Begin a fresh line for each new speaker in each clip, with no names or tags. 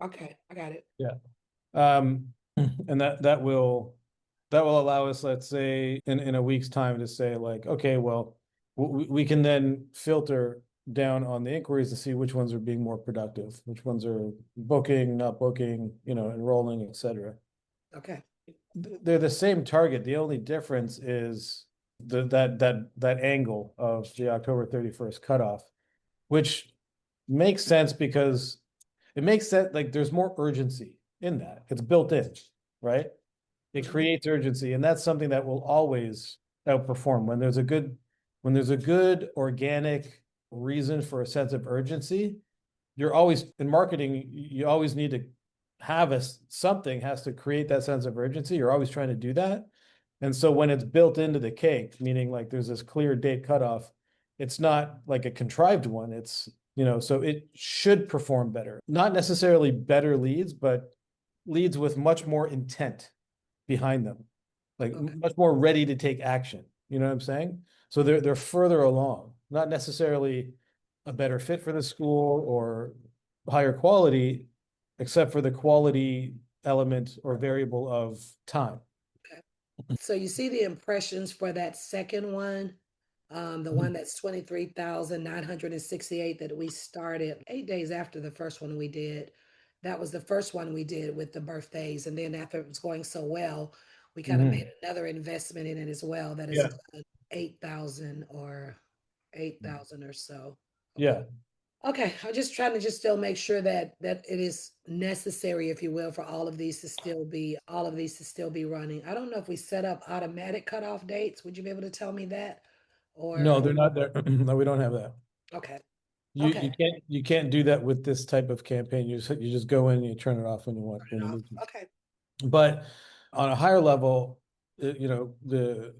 Okay, I got it.
Yeah. And that will allow us, let's say, in a week's time to say like, okay, well, we can then filter down on the inquiries to see which ones are being more productive, which ones are booking, not booking, enrolling, etc.
Okay.
They're the same target. The only difference is that angle of the October 31st cutoff, which makes sense because it makes sense, like there's more urgency in that. It's built in, right? It
Mhm.
creates urgency, and that's something that will always outperform when there's a good organic reason for a sense of urgency. You're always in marketing, you always need to have something has to create that sense of urgency. You're always trying to do that. And so when it's built into the cake, meaning like there's this clear date cutoff, it's not like a contrived one. So it should perform better. Not necessarily better leads, but leads with much more intent behind them, like
Okay.
much more ready to take action. You know what I'm saying? So they're further along, not necessarily a better fit for the school or higher quality, except for the quality element or variable of time.
Okay. So you see the impressions for that second one, the one that's 23,968 that we started 8 days after the first one we did. That was the first one we did with the birthdays. And then after it was going so well, we kind of made
Mhm.
another investment in it as well. That is
Yeah.
8,000 or 8,000 or so. Okay.
Yeah.
Okay, I'm just trying to just still make sure that it is necessary, if you will, for all of these to still be running. I don't know if we set up automatic cutoff dates. Would you be able to tell me that?
No,
Or
they're not there. No, we don't have that.
okay,
You
okay,
you can't you can't do that with this type of campaign. You just go in and you turn it off when you want
turn
when
it
you
off.
need to.
Okay,
But on a higher level, the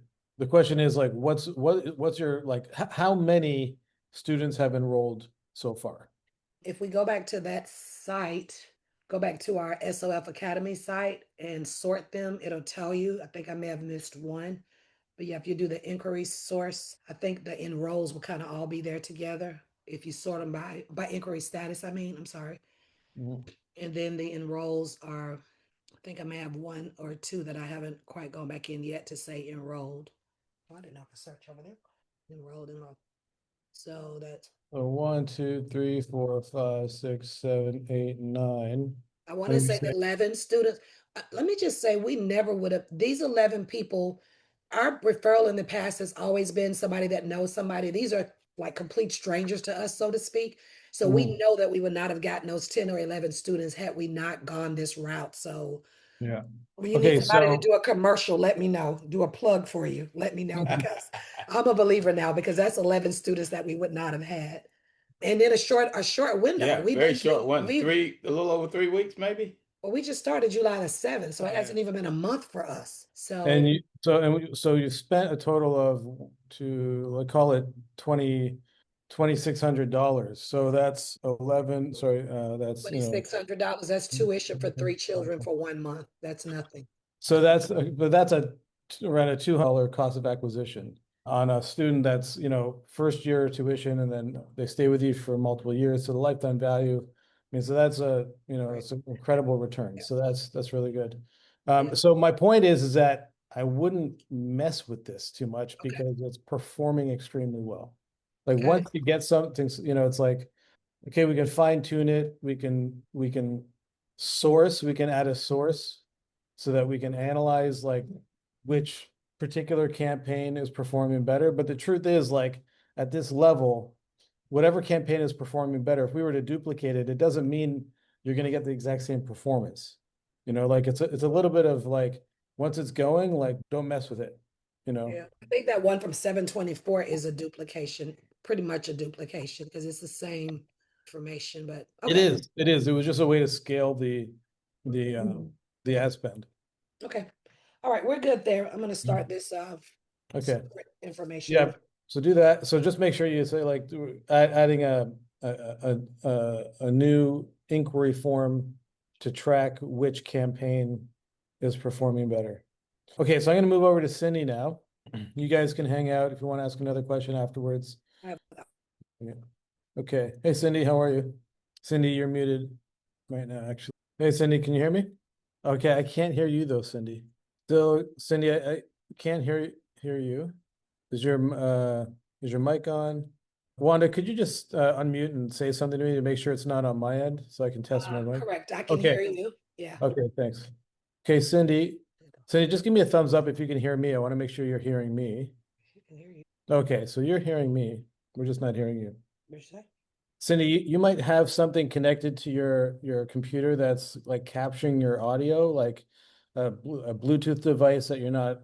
question is like, what's your like how many students have enrolled so far?
if we go back to that site, go back to our SOF Academy site and sort them, it'll tell you. I think I may have missed one. But yeah, if you do the inquiry source, I think the enrolls will kind of all be there together. If you sort them by inquiry status, I'm sorry.
Mhm.
And then the enrolls are, I think I may have one or two that I haven't quite gone back in yet to say enrolled. Oh, I didn't have to search over there. Enrolled. So that's,
So 1, 2, 3, 4, 5, 6, 7, 8, 9.
I want to
And you
say
say,
11 students. Let me just say, we never would have, these 11 people, our referral in the past has always been somebody that knows somebody. These are like complete strangers to us, so to speak. So we
mhm.
know that we would not have gotten those 10 or 11 students had we not gone this route. So
Yeah.
when you need
Okay,
somebody to
so
do a commercial, let me know. Do a plug for you. Let me know because I'm a believer now because that's 11 students that we would not have had. And then a short window.
Yeah, very short one. A little over 3 weeks, maybe.
Well, we just started July the 7th, so it
Yeah.
hasn't even been a month for us.
and
So
you spent a total of let's call it 2,600 dollars. So that's 11, sorry, that's
$2,600, that's tuition for three children for 1 month. That's nothing.
so that's around a $200 cost of acquisition on a student that's, first year tuition, and then they stay with you for multiple years. So the lifetime value, I mean, so
Right.
it's an incredible return.
Yeah.
So that's really good.
Yeah.
So my point is that I wouldn't mess with this too much
Okay.
because it's performing extremely well. Like
Got it.
once you get something, it's like, okay, we can fine tune it. We can add a source so that we can analyze like which particular campaign is performing better. But the truth is, like at this level, whatever campaign is performing better, if we were to duplicate it, it doesn't mean you're going to get the exact same performance. Like it's a little bit of like once it's going, like don't mess with it. You know,
Yeah. I think that one from 724 is a duplication, pretty much a duplication because it's the same information. But
it
okay.
is. It is. It was just a way to scale the ad spend.
Okay. All right. We're good there. I'm going to start this
Okay.
information.
Yeah. So do that. So just make sure you say like adding a new inquiry form to track which campaign is performing better. Okay, so I'm going to move over to Cindy now. You guys can hang out if you want to ask another question afterwards.
I have
Yeah. Okay. Hey, Cindy, how are you? Cindy, you're muted. right now, actually. Hey, Cindy, can you hear me? Okay, I can't hear you though, Cindy. So, Cindy, I can't hear you. Is your mic on? Wanda, could you just unmute and say something to me to make sure it's not on my end so I can test my mic?
Correct. I can
Okay.
hear you. Yeah.
Okay, thanks. Okay, Cindy, just give me a thumbs up if you can hear me. I want to make sure you're hearing me.
I can hear you.
Okay, so you're hearing me. We're just not hearing you.
What'd you say?
Cindy, you might have something connected to your computer that's like capturing your audio, like a Bluetooth device that you're not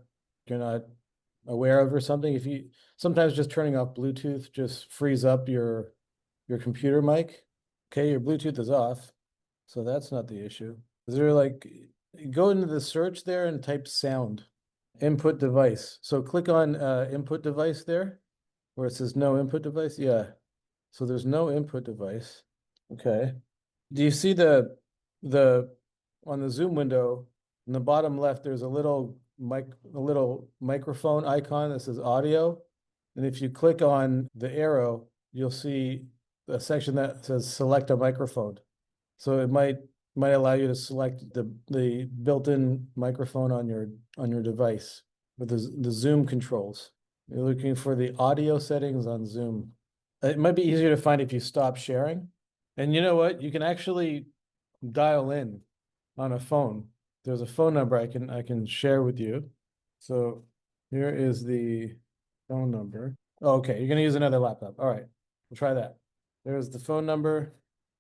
aware of or something. If you sometimes just turning off Bluetooth just frees up your computer mic. Okay, your Bluetooth is off, so that's not the issue. Is there like go into the search there and type sound input device. So click on input device there where it says no input device. Yeah. So there's no input device. Okay. Do you see the on the Zoom window in the bottom left, there's a little microphone icon that says audio. And if you click on the arrow, you'll see a section that says select a microphone. So it might allow you to select the built-in microphone on your device with the Zoom controls. You're looking for the audio settings on Zoom. It might be easier to find if you stop sharing. And you know what? You can actually dial in on a phone. There's a phone number I can share with you. So here is the phone number. Oh, okay, you're gonna use another laptop. All right, we'll try that. There's the phone number.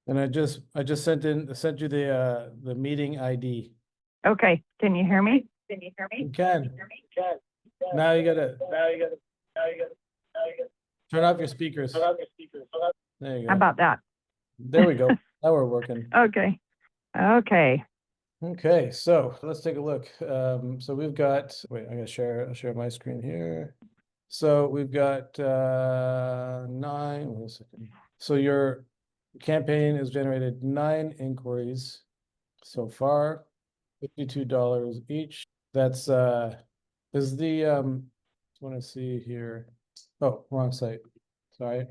And I just sent you the meeting ID.
Okay, can you hear me? Can you hear me?
You can. Now you gotta turn off your speakers. There you
How
go.
about that?
There we go. Now we're working.
Okay. Okay.
Okay, so let's take a look. So we've got, wait, I'll share my screen here. So we've got 9, wait a second. So your campaign has generated 9 inquiries so far, $52 each. That's is the want to see here. Oh, wrong site. Sorry.